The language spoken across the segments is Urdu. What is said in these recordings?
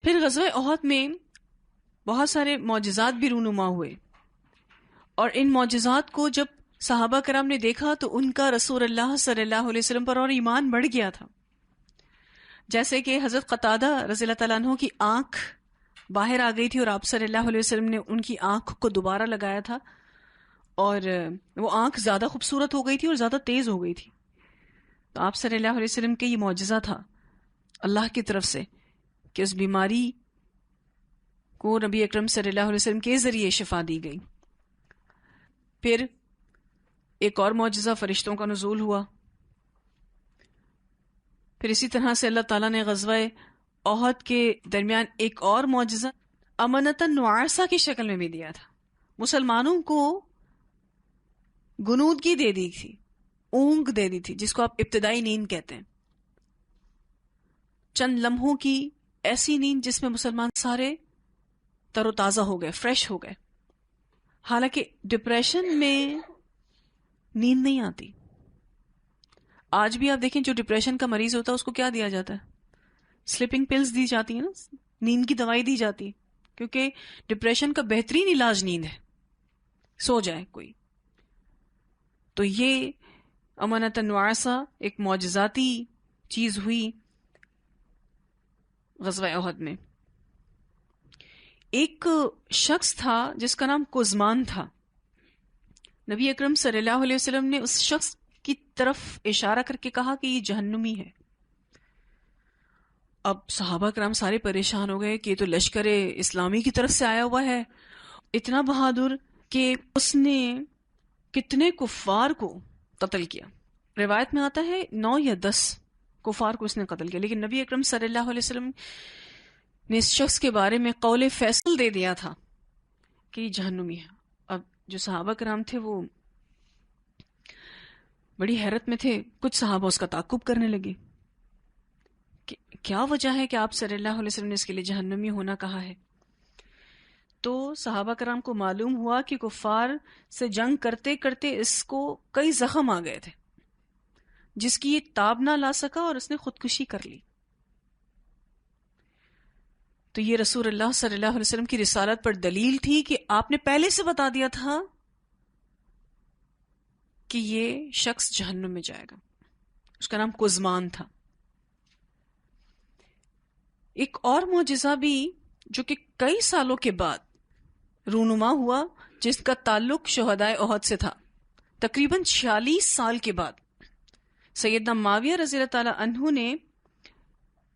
پھر غزوہ احد میں بہت سارے معجزات بھی رونما ہوئے، اور ان معجزات کو جب صحابہ کرام نے دیکھا تو ان کا رسول اللہ صلی اللہ علیہ وسلم پر اور ایمان بڑھ گیا تھا. جیسے کہ حضرت قتادہ رضی اللہ تعالیٰ عنہ کی آنکھ باہر آ گئی تھی اور آپ صلی اللہ علیہ وسلم نے ان کی آنکھ کو دوبارہ لگایا تھا، اور وہ آنکھ زیادہ خوبصورت ہو گئی تھی اور زیادہ تیز ہو گئی تھی. تو آپ صلی اللہ علیہ وسلم کے یہ معجزہ تھا اللہ کی طرف سے کہ اس بیماری کو نبی اکرم صلی اللہ علیہ وسلم کے ذریعے شفا دی گئی. پھر ایک اور معجزہ فرشتوں کا نزول ہوا. پھر اسی طرح سے اللہ تعالیٰ نے غزوہ احد کے درمیان ایک اور معجزہ امنتاً نعاسہ کی شکل میں بھی دیا تھا. مسلمانوں کو گنودگی دے دی تھی، اونگ دے دی تھی، جس کو آپ ابتدائی نیند کہتے ہیں. چند لمحوں کی ایسی نیند جس میں مسلمان سارے تر و تازہ ہو گئے، فریش ہو گئے. حالانکہ ڈپریشن میں نیند نہیں آتی. آج بھی آپ دیکھیں جو ڈپریشن کا مریض ہوتا ہے اس کو کیا دیا جاتا ہے؟ سلیپنگ پلز دی جاتی ہیں نا، نیند کی دوائی دی جاتی ہے، کیونکہ ڈپریشن کا بہترین علاج نیند ہے، سو جائے کوئی. تو یہ امانت نعاسہ ایک معجزاتی چیز ہوئی غزوہ احد میں. ایک شخص تھا جس کا نام کزمان تھا. نبی اکرم صلی اللہ علیہ وسلم نے اس شخص کی طرف اشارہ کر کے کہا کہ یہ جہنمی ہے. اب صحابہ کرام سارے پریشان ہو گئے کہ یہ تو لشکر اسلامی کی طرف سے آیا ہوا ہے، اتنا بہادر کہ اس نے کتنے کفار کو قتل کیا. روایت میں آتا ہے 9 یا 10 کفار کو اس نے قتل کیا. لیکن نبی اکرم صلی اللہ علیہ وسلم نے اس شخص کے بارے میں قول فیصل دے دیا تھا کہ یہ جہنمی ہے. اب جو صحابہ کرام تھے وہ بڑی حیرت میں تھے. کچھ صحابہ اس کا تعقب کرنے لگے کہ کیا وجہ ہے کہ آپ صلی اللہ علیہ وسلم نے اس کے لیے جہنمی ہونا کہا ہے. تو صحابہ کرام کو معلوم ہوا کہ کفار سے جنگ کرتے کرتے اس کو کئی زخم آ گئے تھے، جس کی یہ تاب نہ لا سکا اور اس نے خودکشی کر لی. تو یہ رسول اللہ صلی اللہ علیہ وسلم کی رسالت پر دلیل تھی کہ آپ نے پہلے سے بتا دیا تھا کہ یہ شخص جہنم میں جائے گا. اس کا نام کزمان تھا. ایک اور معجزہ بھی جو کہ کئی سالوں کے بعد رونما ہوا، جس کا تعلق شہدائے احد سے تھا. تقریباً 46 سال کے بعد سیدنا معاویہ رضی اللہ تعالی عنہ نے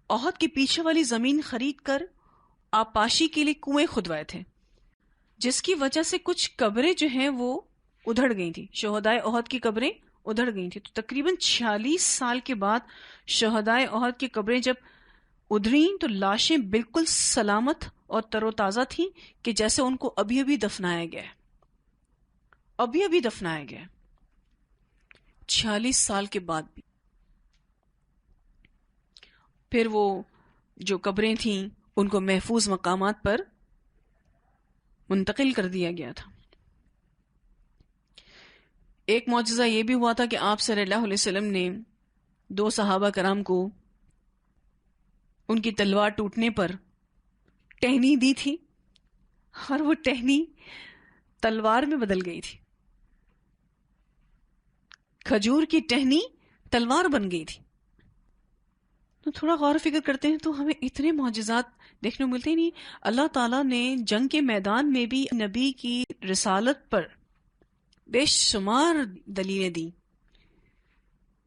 احد کے پیچھے والی زمین خرید کر آبپاشی کے لیے کنویں کھدوائے تھے، جس کی وجہ سے کچھ قبریں جو ہیں وہ ادھڑ گئی تھی. شہدائے احد کی قبریں ادھڑ گئی تھی. تو تقریباً 46 سال کے بعد شہدائے احد کی قبریں جب ادھریں تو لاشیں بالکل سلامت اور تر و تازہ تھیں کہ جیسے ان کو ابھی ابھی دفنایا گیا ہے. ابھی ابھی دفنایا گیا ہے 46 سال کے بعد بھی. پھر وہ جو قبریں تھیں ان کو محفوظ مقامات پر منتقل کر دیا گیا تھا. ایک معجزہ یہ بھی ہوا تھا کہ آپ صلی اللہ علیہ وسلم نے 2 صحابہ کرام کو ان کی تلوار ٹوٹنے پر ٹہنی دی تھی، اور وہ ٹہنی تلوار میں بدل گئی تھی. کھجور کی ٹہنی تلوار بن گئی تھی. تو تھوڑا غور و فکر کرتے ہیں تو ہمیں اتنے معجزات دیکھنے کو ملتے ہی نہیں. اللہ تعالیٰ نے جنگ کے میدان میں بھی نبی کی رسالت پر بے شمار دلیلیں دی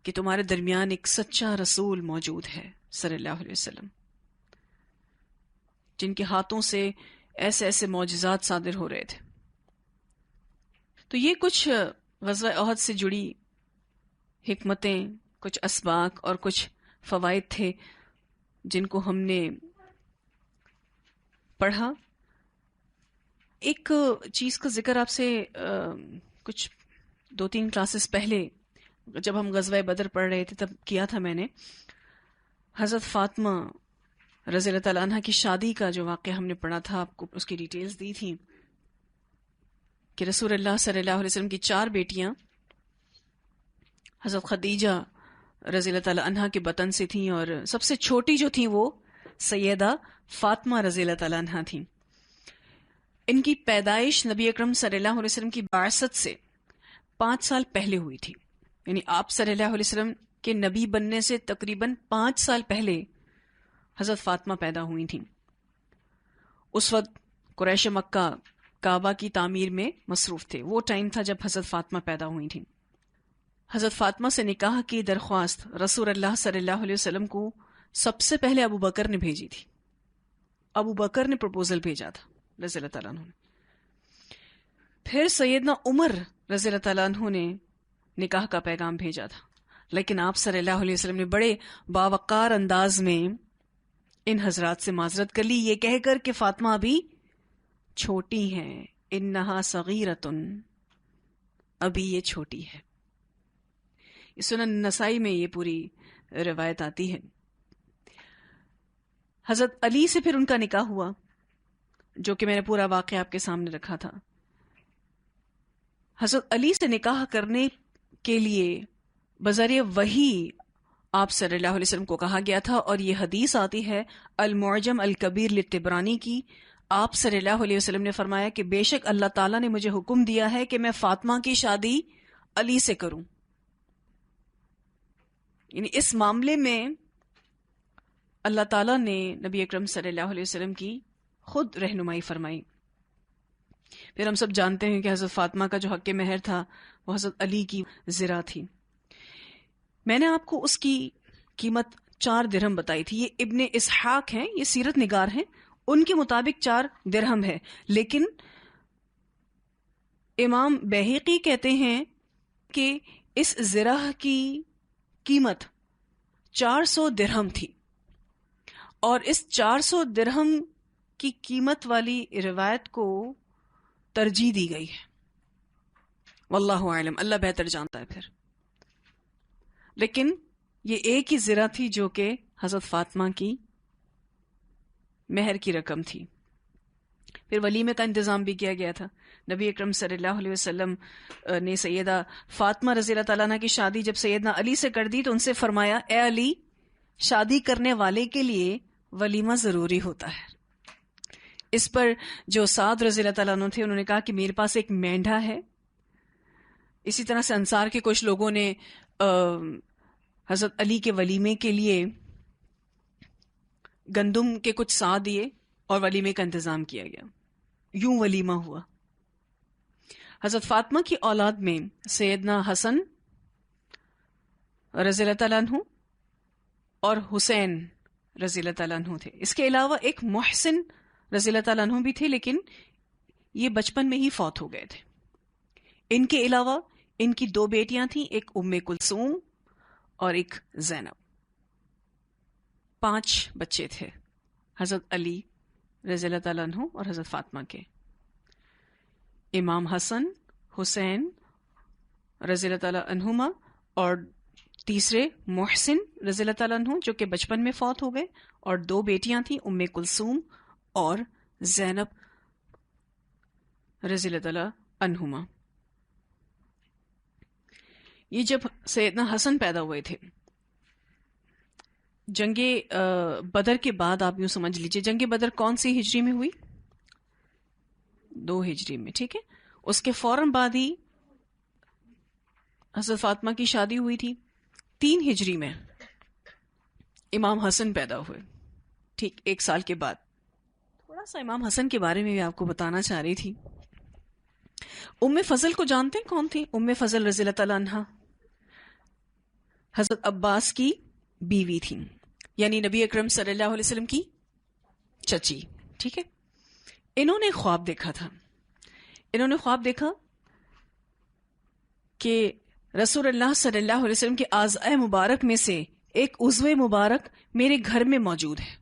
کہ تمہارے درمیان ایک سچا رسول موجود ہے صلی اللہ علیہ وسلم، جن کے ہاتھوں سے ایسے ایسے معجزات صادر ہو رہے تھے. تو یہ کچھ غزوہ احد سے جڑی حکمتیں، کچھ اسباق اور کچھ فوائد تھے جن کو ہم نے پڑھا. ایک چیز کا ذکر آپ سے کچھ 2-3 کلاسز پہلے جب ہم غزوہ بدر پڑھ رہے تھے تب کیا تھا میں نے. حضرت فاطمہ رضی اللہ تعالیٰ عنہ کی شادی کا جو واقعہ ہم نے پڑھا تھا، آپ کو اس کی ڈیٹیلز دی تھی کہ رسول اللہ صلی اللہ علیہ وسلم کی 4 بیٹیاں حضرت خدیجہ رضی اللہ تعالیٰ عنہ کے بطن سے تھیں، اور سب سے چھوٹی جو تھیں وہ سیدہ فاطمہ رضی اللہ تعالیٰ عنہ تھیں. ان کی پیدائش نبی اکرم صلی اللہ علیہ وسلم کی بعثت سے 5 سال پہلے ہوئی تھی. یعنی آپ صلی اللہ علیہ وسلم کے نبی بننے سے تقریباً 5 سال پہلے حضرت فاطمہ پیدا ہوئی تھیں. اس وقت قریش مکہ کعبہ کی تعمیر میں مصروف تھے. وہ ٹائم تھا جب حضرت فاطمہ پیدا ہوئی تھیں. حضرت فاطمہ سے نکاح کی درخواست رسول اللہ صلی اللہ علیہ وسلم کو سب سے پہلے ابو بکر نے بھیجی تھی. ابو بکر نے پروپوزل بھیجا تھا رضی اللہ تعالیٰ عنہ نے. پھر سیدنا عمر رضی اللہ تعالیٰ عنہ نے نکاح کا پیغام بھیجا تھا. لیکن آپ صلی اللہ علیہ وسلم نے بڑے باوقار انداز میں ان حضرات سے معذرت کر لی، یہ کہہ کر کہ فاطمہ ابھی چھوٹی ہیں، انہا صغیرۃ، ابھی یہ چھوٹی ہے. سنن نسائی میں یہ پوری روایت آتی ہے. حضرت علی سے پھر ان کا نکاح ہوا، جو کہ میں نے پورا واقعہ آپ کے سامنے رکھا تھا. حضرت علی سے نکاح کرنے کے لیے بذریعہ وحی آپ صلی اللہ علیہ وسلم کو کہا گیا تھا، اور یہ حدیث آتی ہے المعجم الکبیر للطبرانی کی. آپ صلی اللہ علیہ وسلم نے فرمایا کہ بے شک اللہ تعالیٰ نے مجھے حکم دیا ہے کہ میں فاطمہ کی شادی علی سے کروں. یعنی اس معاملے میں اللہ تعالیٰ نے نبی اکرم صلی اللہ علیہ وسلم کی خود رہنمائی فرمائی. پھر ہم سب جانتے ہیں کہ حضرت فاطمہ کا جو حق مہر تھا وہ حضرت علی کی زرہ تھی. میں نے آپ کو اس کی قیمت 4 درہم بتائی تھی. یہ ابن اسحاق ہیں، یہ سیرت نگار ہیں، ان کے مطابق 4 درہم ہے. لیکن امام بیہقی کہتے ہیں کہ اس زرہ کی قیمت 400 درہم تھی، اور اس 400 درہم کی قیمت والی روایت کو ترجیح دی گئی ہے. واللہ اعلم، اللہ بہتر جانتا ہے. پھر لیکن یہ ایک ہی زرہ تھی جو کہ حضرت فاطمہ کی مہر کی رقم تھی. پھر ولیمے کا انتظام بھی کیا گیا تھا. نبی اکرم صلی اللہ علیہ وسلم نے سیدہ فاطمہ رضی اللہ تعالیٰ عنہ کی شادی جب سیدنا علی سے کر دی تو ان سے فرمایا، اے علی، شادی کرنے والے کے لیے ولیمہ ضروری ہوتا ہے. اس پر جو سعد رضی اللہ تعالیٰ عنہ تھے انہوں نے کہا کہ میرے پاس ایک مینڈھا ہے. اسی طرح سے انصار کے کچھ لوگوں نے حضرت علی کے ولیمے کے لیے گندم کے کچھ سا دیے اور ولیمے کا انتظام کیا گیا. یوں ولیمہ ہوا. حضرت فاطمہ کی اولاد میں سیدنا حسن رضی اللہ تعالیٰ عنہ اور حسین رضی اللہ تعالیٰ عنہ تھے. اس کے علاوہ ایک محسن رضی اللہ تعالیٰ عنہ بھی تھے، لیکن یہ بچپن میں ہی فوت ہو گئے تھے. ان کے علاوہ ان کی 2 بیٹیاں تھیں، ایک ام کلثوم اور ایک زینب. 5 بچے تھے حضرت علی رضی اللہ تعالیٰ عنہ اور حضرت فاطمہ کے. امام حسن، حسین رضی اللہ تعالیٰ عنہما، اور تیسرے محسن رضی اللہ تعالیٰ عنہ جو کہ بچپن میں فوت ہو گئے، اور 2 بیٹیاں تھیں ام کلثوم اور زینب رضی اللہ تعالیٰ عنہما. یہ جب سیدنا حسن پیدا ہوئے تھے جنگ بدر کے بعد، آپ یوں سمجھ لیجئے جنگ بدر کون سی ہجری میں ہوئی؟ 2 ہجری میں، ٹھیک ہے. اس کے فوراً بعد ہی حضرت فاطمہ کی شادی ہوئی تھی. 3 ہجری میں امام حسن پیدا ہوئے، ٹھیک 1 سال کے بعد. تھوڑا سا امام حسن کے بارے میں بھی آپ کو بتانا چاہ رہی تھی. ام فضل کو جانتے ہیں کون تھی؟ ام فضل رضی اللہ تعالیٰ عنہ حضرت عباس کی بیوی تھی، یعنی نبی اکرم صلی اللہ علیہ وسلم کی چچی، ٹھیک ہے. انہوں نے خواب دیکھا تھا. انہوں نے خواب دیکھا کہ رسول اللہ صلی اللہ علیہ وسلم کے اعضاء مبارک میں سے ایک عضو مبارک میرے گھر میں موجود ہے.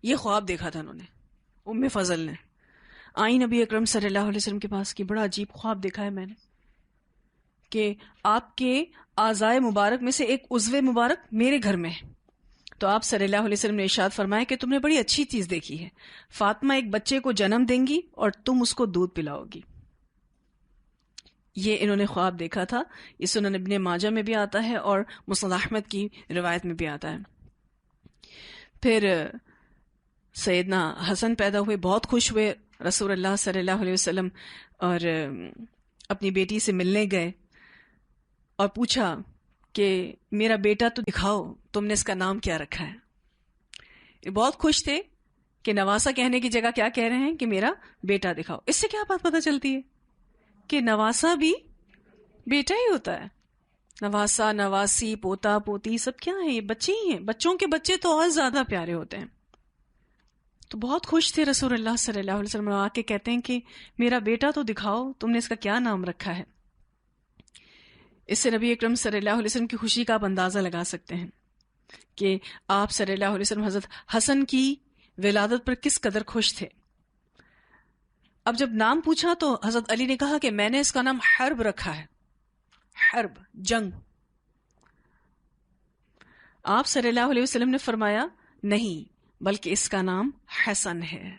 یہ خواب دیکھا تھا انہوں نے، ام فضل نے. آئی نبی اکرم صلی اللہ علیہ وسلم کے پاس کہ بڑا عجیب خواب دیکھا ہے میں نے کہ آپ کے اعضاء مبارک میں سے ایک عضو مبارک میرے گھر میں ہے. تو آپ صلی اللہ علیہ وسلم نے ارشاد فرمایا کہ تم نے بڑی اچھی چیز دیکھی ہے. فاطمہ ایک بچے کو جنم دیں گی اور تم اس کو دودھ پلاؤ گی. یہ انہوں نے خواب دیکھا تھا. یہ سنن ابن ماجہ میں بھی آتا ہے اور مسند احمد کی روایت میں بھی آتا ہے. پھر سیدنا حسن پیدا ہوئے، بہت خوش ہوئے رسول اللہ صلی اللہ علیہ وسلم، اور اپنی بیٹی سے ملنے گئے اور پوچھا کہ میرا بیٹا تو دکھاؤ، تم نے اس کا نام کیا رکھا ہے؟ یہ بہت خوش تھے کہ نواسا کہنے کی جگہ کیا کہہ رہے ہیں کہ میرا بیٹا دکھاؤ۔ اس سے کیا بات پتہ چلتی ہے کہ نواسا بھی بیٹا ہی ہوتا ہے۔ نواسا، نواسی، پوتا، پوتی سب کیا ہیں؟ یہ بچے ہی ہیں۔ بچوں کے بچے تو اور زیادہ پیارے ہوتے ہیں۔ تو بہت خوش تھے رسول اللہ صلی اللہ علیہ وسلم، آ کے کہتے ہیں کہ میرا بیٹا تو دکھاؤ، تم نے اس کا کیا نام رکھا ہے؟ اس سے نبی اکرم صلی اللہ علیہ وسلم کی خوشی کا آپ اندازہ لگا سکتے ہیں کہ آپ صلی اللہ علیہ وسلم حضرت حسن کی ولادت پر کس قدر خوش تھے۔ اب جب نام پوچھا تو حضرت علی نے کہا کہ میں نے اس کا نام حرب رکھا ہے، حرب، جنگ۔ آپ صلی اللہ علیہ وسلم نے فرمایا نہیں، بلکہ اس کا نام حسن ہے۔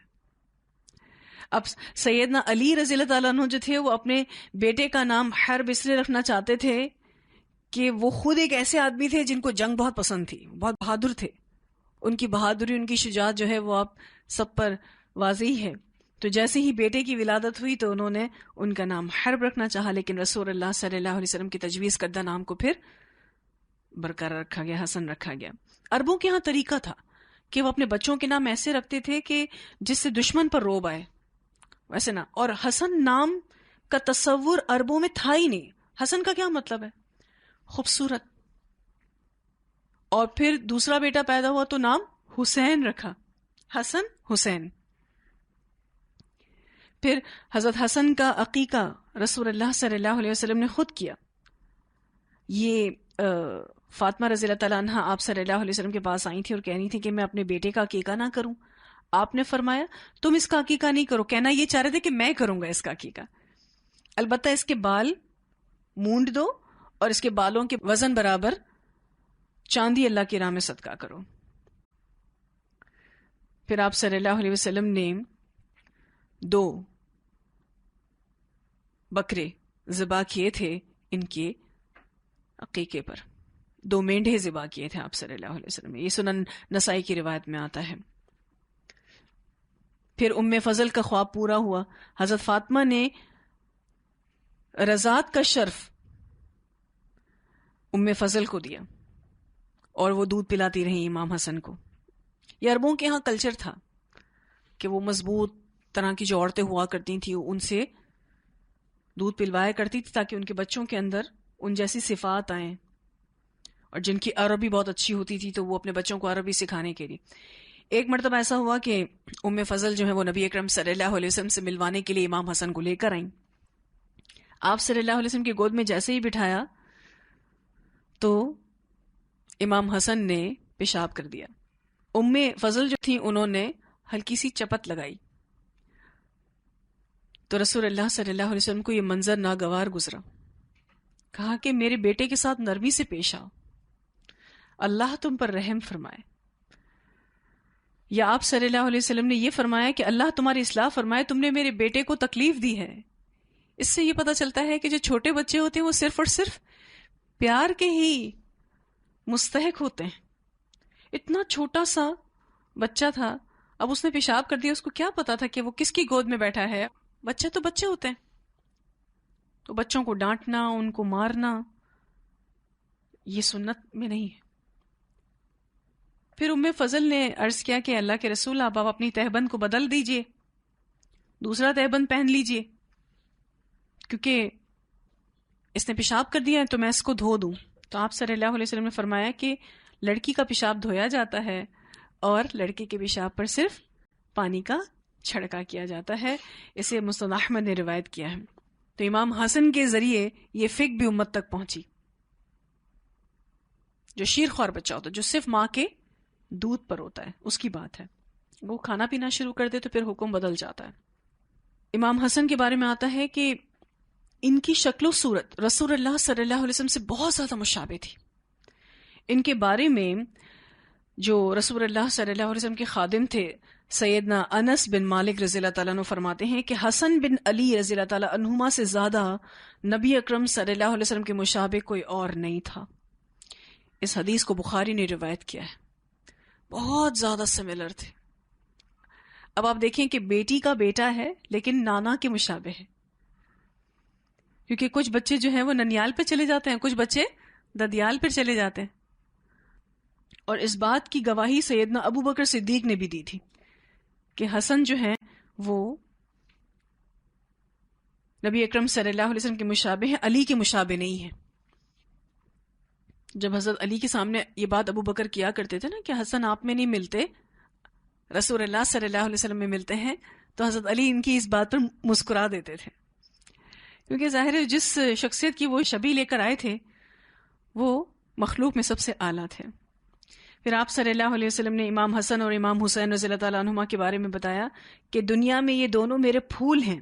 اب سیدنا علی رضی اللہ تعالیٰ عنہ جو تھے وہ اپنے بیٹے کا نام حرب اس لیے رکھنا چاہتے تھے کہ وہ خود ایک ایسے آدمی تھے جن کو جنگ بہت پسند تھی، بہت بہادر تھے۔ ان کی بہادری، ان کی شجاعت جو ہے وہ آپ سب پر واضح ہے۔ تو جیسے ہی بیٹے کی ولادت ہوئی تو انہوں نے ان کا نام حرب رکھنا چاہا، لیکن رسول اللہ صلی اللہ علیہ وسلم کی تجویز کردہ نام کو پھر برقرار رکھا گیا، حسن رکھا گیا۔ عربوں کے ہاں طریقہ تھا کہ وہ اپنے بچوں کے نام ایسے رکھتے تھے کہ جس سے دشمن پر روب آئے، ویسے نہ۔ اور حسن نام کا تصور عربوں میں تھا ہی نہیں۔ حسن کا کیا مطلب ہے؟ خوبصورت۔ اور پھر دوسرا بیٹا پیدا ہوا تو نام حسین رکھا، حسن حسین۔ پھر حضرت حسن کا عقیقہ رسول اللہ صلی اللہ علیہ وسلم نے خود کیا۔ یہ فاطمہ رضی اللہ تعالیٰ عنہ آپ صلی اللہ علیہ وسلم کے پاس آئی تھی اور کہہ رہی تھی کہ میں اپنے بیٹے کا عقیقہ نہ کروں۔ آپ نے فرمایا تم اس کا عقیقہ نہیں کرو۔ کہنا یہ چاہ رہے تھے کہ میں کروں گا اس کا عقیقہ، البتہ اس کے بال مونڈ دو اور اس کے بالوں کے وزن برابر چاندی اللہ کی راہ میں صدقہ کرو۔ پھر آپ صلی اللہ علیہ وسلم نے 2 بکرے ذبح کیے تھے ان کے عقیقے پر، 2 مینڈھے ذبح کیے تھے آپ صلی اللہ علیہ وسلم۔ یہ سنن نسائی کی روایت میں آتا ہے۔ پھر ام فضل کا خواب پورا ہوا۔ حضرت فاطمہ نے رضاعت کا شرف ام فضل کو دیا اور وہ دودھ پلاتی رہی امام حسن کو۔ یہ عربوں کے ہاں کلچر تھا کہ وہ مضبوط طرح کی جو عورتیں ہوا کرتی تھیں ان سے دودھ پلوایا کرتی تھی تاکہ ان کے بچوں کے اندر ان جیسی صفات آئیں، اور جن کی عربی بہت اچھی ہوتی تھی تو وہ اپنے بچوں کو عربی سکھانے کے لیے۔ ایک مرتبہ ایسا ہوا کہ ام فضل جو ہے وہ نبی اکرم صلی اللہ علیہ وسلم سے ملوانے کے لیے امام حسن کو لے کر آئیں۔ آپ صلی اللہ علیہ وسلم کی گود میں جیسے ہی بٹھایا تو امام حسن نے پیشاب کر دیا۔ ام فضل جو تھی انہوں نے ہلکی سی چپت لگائی تو رسول اللہ صلی اللہ علیہ وسلم کو یہ منظر ناگوار گزرا۔ کہا کہ میرے بیٹے کے ساتھ نرمی سے پیش آؤ، اللہ تم پر رحم فرمائے۔ یا آپ صلی اللہ علیہ وسلم نے یہ فرمایا کہ اللہ تمہاری اصلاح فرمائے، تم نے میرے بیٹے کو تکلیف دی ہے۔ اس سے یہ پتہ چلتا ہے کہ جو چھوٹے بچے ہوتے ہیں وہ صرف اور صرف پیار کے ہی مستحق ہوتے ہیں۔ اتنا چھوٹا سا بچہ تھا، اب اس نے پیشاب کر دیا، اس کو کیا پتا تھا کہ وہ کس کی گود میں بیٹھا ہے؟ بچے تو بچے ہوتے ہیں، تو بچوں کو ڈانٹنا، ان کو مارنا یہ سنت میں نہیں ہے۔ پھر ام فضل نے عرض کیا کہ اللہ کے رسول آپ اپنی تہبند کو بدل دیجئے، دوسرا تہبند پہن لیجئے، کیونکہ اس نے پیشاب کر دیا ہے تو میں اس کو دھو دوں۔ تو آپ صلی اللہ علیہ وسلم نے فرمایا کہ لڑکی کا پیشاب دھویا جاتا ہے اور لڑکی کے پیشاب پر صرف پانی کا چھڑکا کیا جاتا ہے۔ اسے مسند احمد نے روایت کیا ہے۔ تو امام حسن کے ذریعے یہ فقہ بھی امت تک پہنچی۔ جو شیر خوار بچہ ہوتا ہے، جو صرف ماں کے دودھ پر ہوتا ہے، اس کی بات ہے، وہ کھانا پینا شروع کر دے تو پھر حکم بدل جاتا ہے۔ امام حسن کے بارے میں آتا ہے کہ ان کی شکل و صورت رسول اللہ صلی اللہ علیہ وسلم سے بہت زیادہ مشابہ تھی۔ ان کے بارے میں جو رسول اللہ صلی اللہ علیہ وسلم کے خادم تھے سیدنا انس بن مالک رضی اللہ تعالیٰ عنہ فرماتے ہیں کہ حسن بن علی رضی اللہ تعالیٰ عنہما سے زیادہ نبی اکرم صلی اللہ علیہ وسلم کے مشابہ کوئی اور نہیں تھا۔ اس حدیث کو بخاری نے روایت کیا ہے۔ بہت زیادہ سملر تھے. اب آپ دیکھیں کہ بیٹی کا بیٹا ہے لیکن نانا کے مشابہ ہے، کیونکہ کچھ بچے جو ہیں وہ ننیال پہ چلے جاتے ہیں، کچھ بچے ددیال پہ چلے جاتے ہیں. اور اس بات کی گواہی سیدنا ابو بکر صدیق نے بھی دی تھی کہ حسن جو ہیں وہ نبی اکرم صلی اللہ علیہ وسلم کے مشابہ ہیں، علی کے مشابہ نہیں ہیں. جب حضرت علی کے سامنے یہ بات ابو بکر کیا کرتے تھے نا کہ حسن آپ میں نہیں ملتے، رسول اللہ صلی اللہ علیہ وسلم میں ملتے ہیں، تو حضرت علی ان کی اس بات پر مسکرا دیتے تھے، کیونکہ ظاہر ہے جس شخصیت کی وہ شبیہ لے کر آئے تھے وہ مخلوق میں سب سے اعلیٰ تھے. پھر آپ صلی اللہ علیہ وسلم نے امام حسن اور امام حسین رضی اللہ تعالیٰ عنہما کے بارے میں بتایا کہ دنیا میں یہ دونوں میرے پھول ہیں.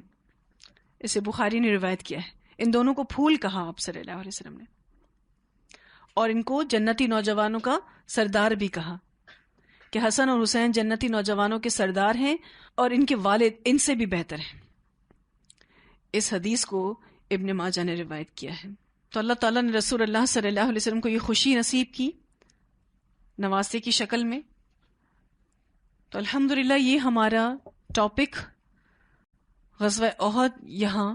اسے بخاری نے روایت کیا ہے. ان دونوں کو پھول کہا آپ صلی اللہ علیہ وسلم نے، اور ان کو جنتی نوجوانوں کا سردار بھی کہا کہ حسن اور حسین جنتی نوجوانوں کے سردار ہیں اور ان کے والد ان سے بھی بہتر ہیں. اس حدیث کو ابن ماجہ نے روایت کیا ہے. تو اللہ تعالیٰ نے رسول اللہ صلی اللہ علیہ وسلم کو یہ خوشی نصیب کی نواسے کی شکل میں. تو الحمدللہ یہ ہمارا ٹاپک غزوہ احد یہاں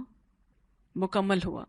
مکمل ہوا.